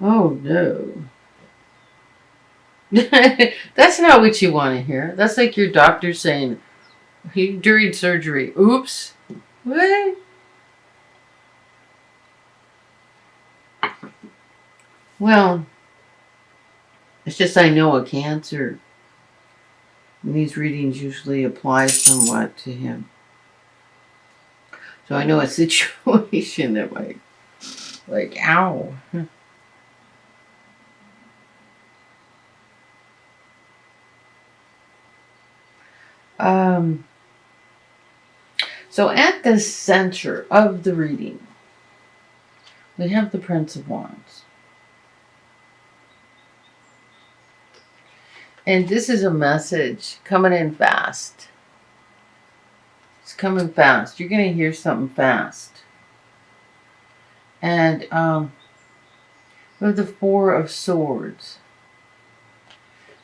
Oh no. That's not what you want to hear. That's like your doctor saying, during surgery, oops. What? Well, it's just I know a cancer. And these readings usually apply somewhat to him. So I know a situation that might, like, ow. Um, so at the center of the reading, we have the Prince of Wands. And this is a message coming in fast. It's coming fast. You're going to hear something fast. And we have the Four of Swords.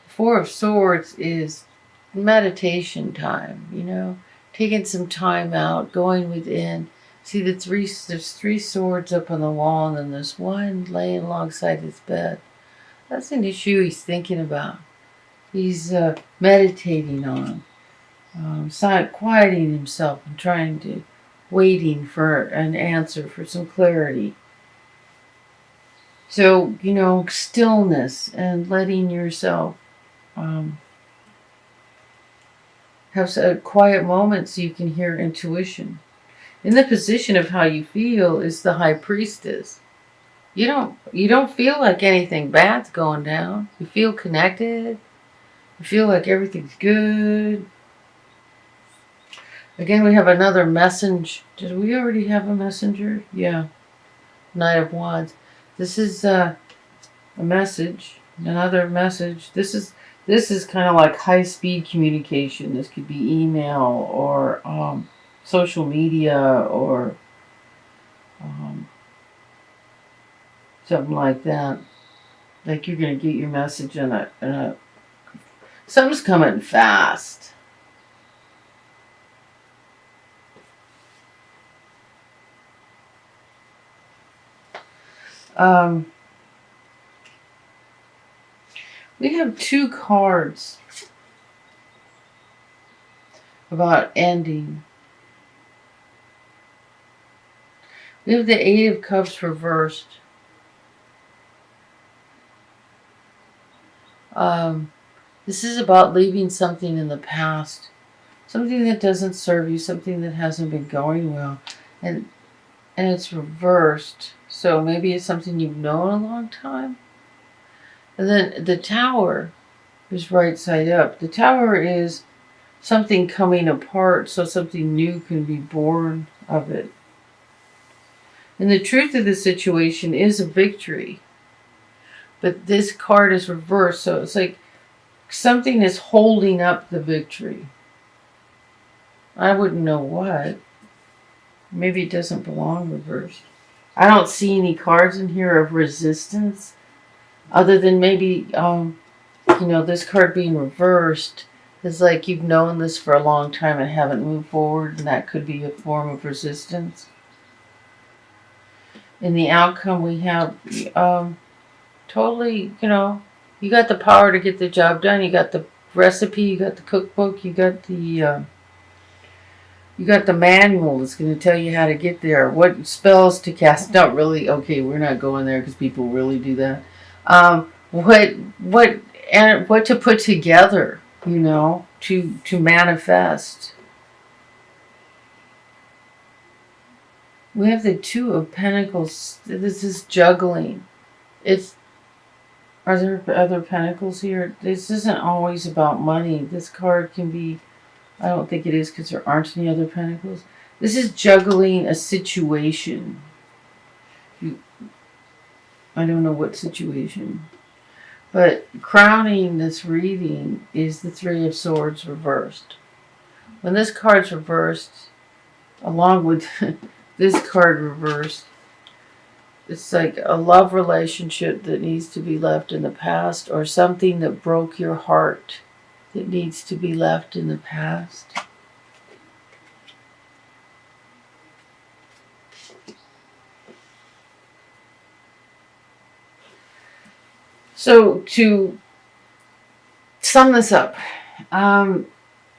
The Four of Swords is meditation time, taking some time out, going within. See there's three swords up on the wall, and then there's one laying alongside his bed. That's an issue he's thinking about. He's meditating on, quieting himself and waiting for an answer, for some clarity. So, stillness and letting yourself um, have a quiet moment so you can hear intuition. In the position of how you feel is the High Priestess. You don't feel like anything bad's going down. You feel connected. You feel like everything's good. Again, we have another messenger. Did we already have a messenger? Yeah. Knight of Wands. This is a message. Another message. This is kind of like high speed communication. This could be email or social media or um, something like that. Like you're gonna get your message in a something's coming fast. Um, we have two cards about ending. We have the Eight of Cups reversed. This is about leaving something in the past, something that doesn't serve you, something that hasn't been going well, and it's reversed. So maybe it's something you've known a long time. And then the Tower is right side up. The Tower is something coming apart, so something new can be born of it. And the truth of the situation is a victory. But this card is reversed, so it's like something is holding up the victory. I wouldn't know what. Maybe it doesn't belong reversed. I don't see any cards in here of resistance, other than maybe, this card being reversed is like you've known this for a long time and haven't moved forward, and that could be a form of resistance. In the outcome, we have totally, you got the power to get the job done. You got the recipe, you got the cookbook, you got the manual that's going to tell you how to get there. What spells to cast? Not really. Okay, we're not going there because people really do that. What to put together, to manifest. We have the Two of Pentacles. This is juggling. Are there other pentacles here? This isn't always about money. This card can be, I don't think it is because there aren't any other pentacles. This is juggling a situation. I don't know what situation. But crowning this reading is the Three of Swords reversed. When this card's reversed, along with this card reversed, it's like a love relationship that needs to be left in the past, or something that broke your heart that needs to be left in the past. So to sum this up,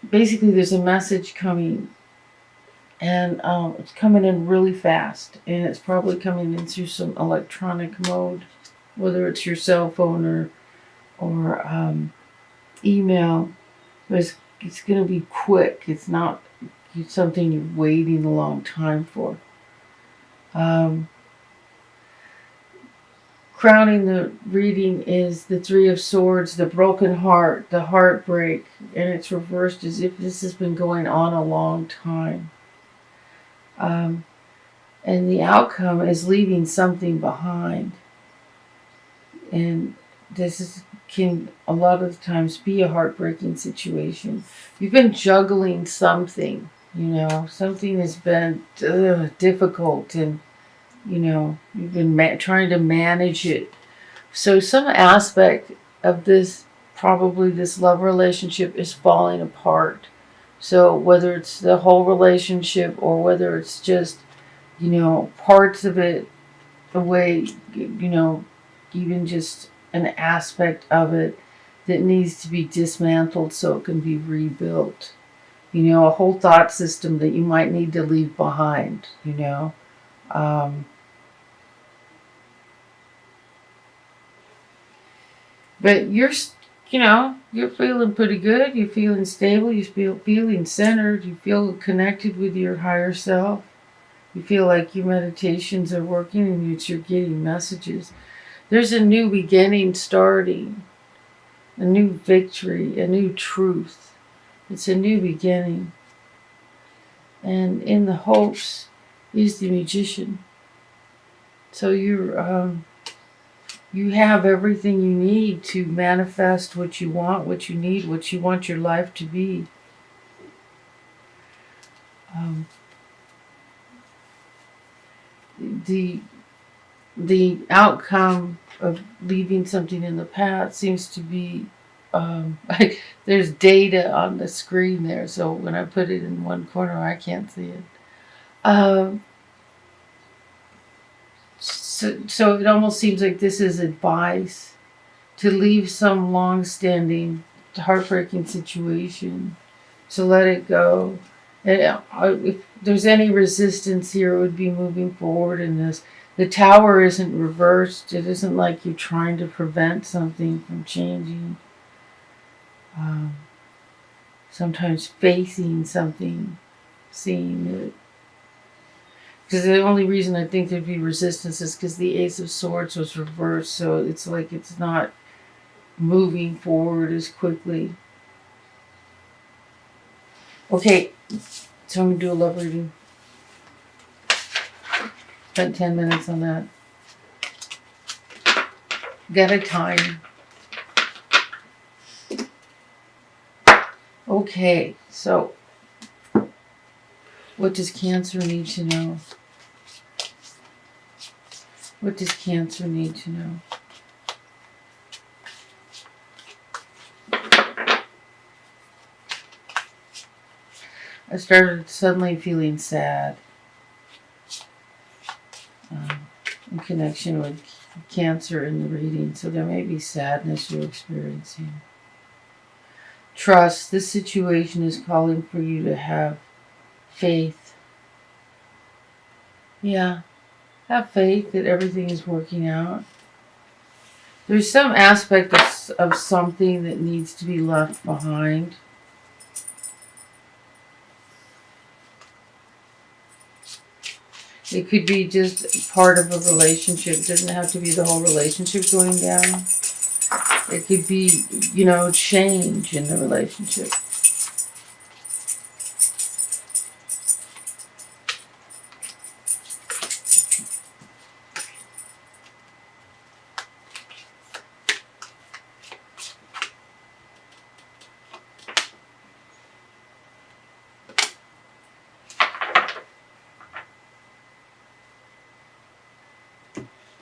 basically there's a message coming, and it's coming in really fast, and it's probably coming in through some electronic mode, whether it's your cell phone or email. But it's going to be quick. It's not something you're waiting a long time for. Crowning the reading is the Three of Swords, the broken heart, the heartbreak, and it's reversed as if this has been going on a long time. And the outcome is leaving something behind. And can a lot of the times be a heartbreaking situation. You've been juggling something, something has been difficult, and you've been trying to manage it. So some aspect of this, probably this love relationship, is falling apart. So whether it's the whole relationship or whether it's just, parts of it, the way, even just an aspect of it that needs to be dismantled so it can be rebuilt. A whole thought system that you might need to leave behind, But you're feeling pretty good. You're feeling stable. You feeling centered. You feel connected with your higher self. You feel like your meditations are working and you're getting messages. There's a new beginning starting, a new victory, a new truth. It's a new beginning. And in the hopes is the Magician. So you have everything you need to manifest what you want, what you need, what you want your life to be. The outcome of leaving something in the past seems to be like there's data on the screen there, so when I put it in one corner I can't see it. So it almost seems like this is advice to leave some long-standing heartbreaking situation, to let it go. And if there's any resistance here, it would be moving forward in this. The tower isn't reversed. It isn't like you're trying to prevent something from changing. Sometimes facing something, seeing it. Because the only reason I think there'd be resistance is because the Ace of Swords was reversed, so it's like it's not moving forward as quickly. Okay, so I'm going to do a love reading. Spent 10 minutes on that. Got a time. Okay, so what does Cancer need to know? What does Cancer need to know? I started suddenly feeling sad in connection with Cancer in the reading, so there may be sadness you're experiencing. Trust. This situation is calling for you to have faith. Yeah, have faith that everything is working out. There's some aspect of something that needs to be left behind. It could be just part of a relationship. It doesn't have to be the whole relationship going down. It could be, change in the relationship.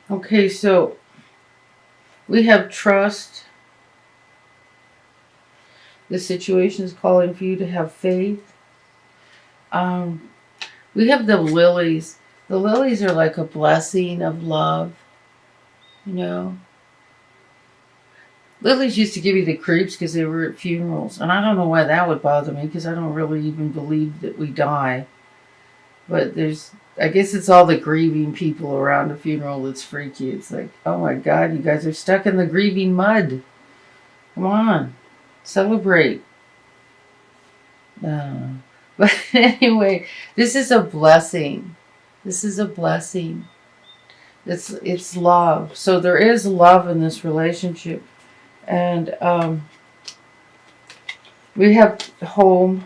Okay, so we have trust. The situation is calling for you to have faith. We have the lilies. The lilies are like a blessing of love, Lilies used to give me the creeps because they were at funerals. And I don't know why that would bother me because I don't really even believe that we die. But I guess it's all the grieving people around a funeral that's freaky. It's like, oh my God, you guys are stuck in the grieving mud. Come on, celebrate. But anyway, this is a blessing. This is a blessing. It's love. So there is love in this relationship, and we have home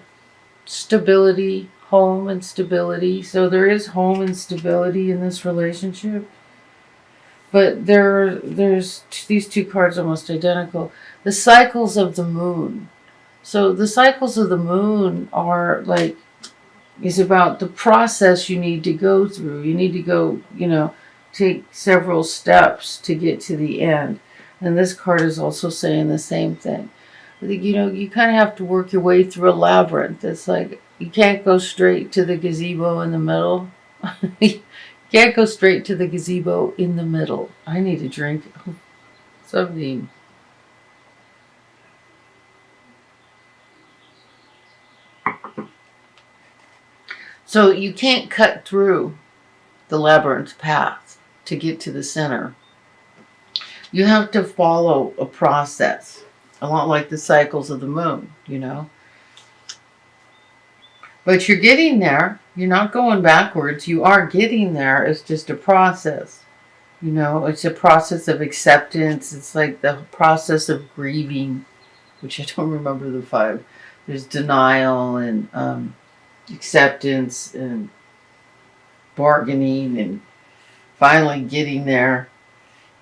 and stability. So there is home and stability in this relationship. But there's these two cards almost identical. The cycles of the moon. So the cycles of the moon are like, is about the process you need to go through. You need to go, take several steps to get to the end. And this card is also saying the same thing. You kind of have to work your way through a labyrinth. It's like you can't go straight to the gazebo in the middle. You can't go straight to the gazebo in the middle. I need a drink. Something. So you can't cut through the labyrinth path to get to the center. You have to follow a process, a lot like the cycles of the moon, But you're getting there. You're not going backwards. You are getting there. It's just a process. It's a process of acceptance. It's like the process of grieving, which I don't remember the 5. There's denial and acceptance and bargaining and finally getting there.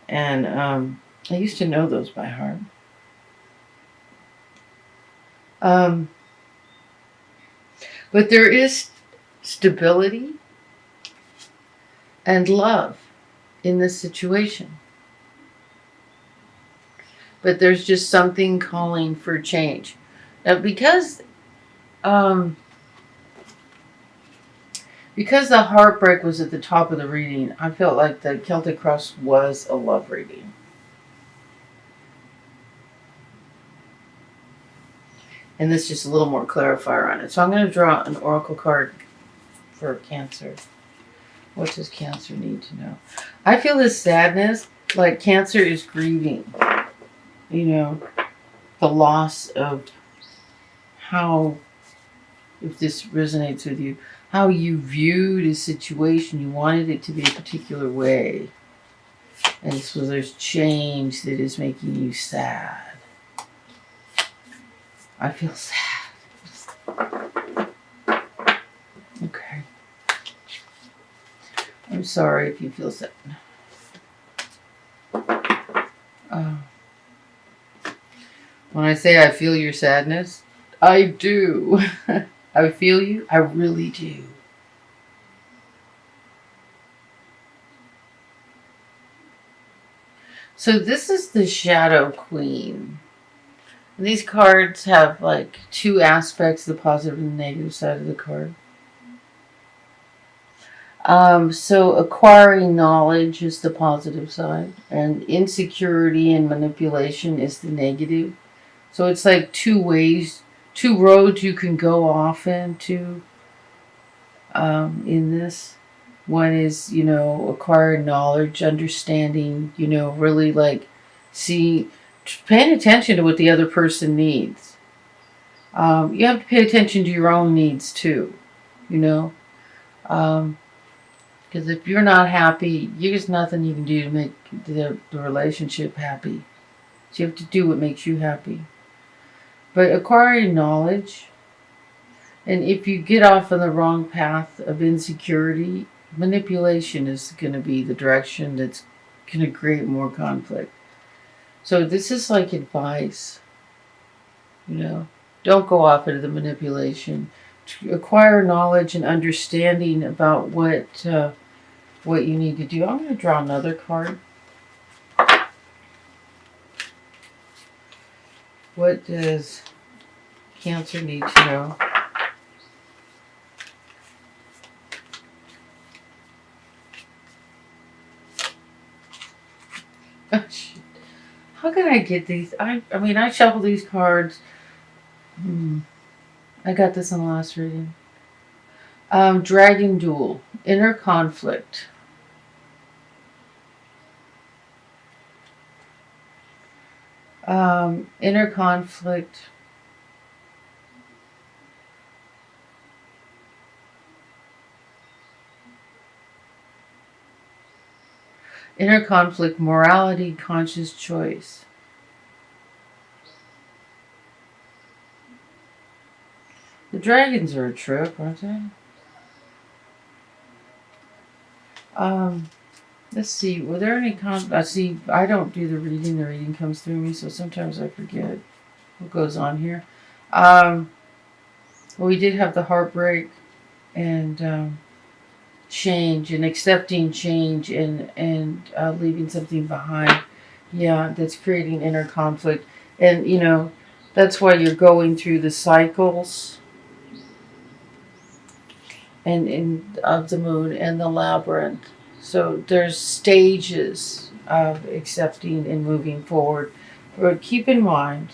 And I used to know those by heart. But there is stability and love in this situation. But there's just something calling for change. Now, because the heartbreak was at the top of the reading, I felt like the Celtic Cross was a love reading. And this is just a little more clarifier on it. So I'm going to draw an oracle card for Cancer. What does Cancer need to know? I feel this sadness, like Cancer is grieving, the loss of how, if this resonates with you, how you viewed a situation. You wanted it to be a particular way. And so there's change that is making you sad. I feel sad. Okay. I'm sorry if you feel sad. When I say I feel your sadness, I do. I feel you. I really do. So this is the Shadow Queen. And these cards have like 2 aspects, the positive and the negative side of the card. So acquiring knowledge is the positive side, and insecurity and manipulation is the negative. So it's like 2 ways, 2 roads you can go off into in this. One is, acquiring knowledge, understanding, really like paying attention to what the other person needs. You have to pay attention to your own needs too, because if you're not happy, there's nothing you can do to make the relationship happy. So you have to do what makes you happy. But acquiring knowledge, and if you get off on the wrong path of insecurity, manipulation is going to be the direction that's going to create more conflict. So this is like advice, Don't go off into the manipulation. To acquire knowledge and understanding about what you need to do. I'm going to draw another card. What does Cancer need to know? How can I get these? I mean, I shuffle these cards. I got this in the last reading. Dragon Duel. Inner conflict. Inner conflict. Inner conflict, morality, conscious choice. The dragons are a trip, aren't they? Let's see. Were there any see, I don't do the reading. The reading comes through me, so sometimes I forget what goes on here. Well, we did have the heartbreak and change and accepting change and leaving something behind. Yeah, that's creating inner conflict, and that's why you're going through the cycles and of the moon and the labyrinth. So there's stages of accepting and moving forward. But keep in mind,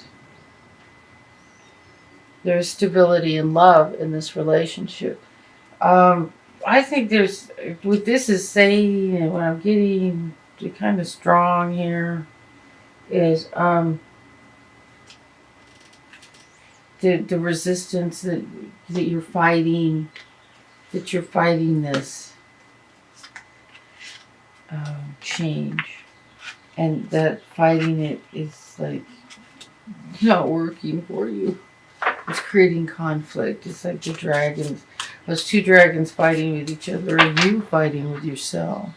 there's stability and love in this relationship. I think there's, what this is saying, and what I'm getting kind of strong here, is the resistance that you're fighting, this change, and that fighting it is like not working for you. It's creating conflict. It's like the dragons, those two dragons fighting with each other, or you fighting with yourself.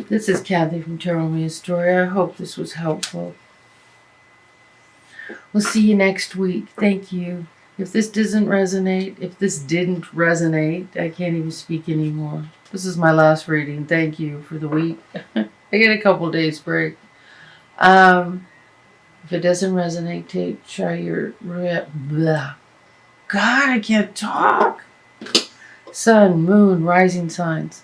This is Kathy from Tarot Me a Story. I hope this was helpful. We'll see you next week. Thank you. If this didn't resonate, I can't even speak anymore. This is my last reading. Thank you for the week. I get a couple days break. If it doesn't resonate, try your blah. God, I can't talk. Sun, moon, rising signs.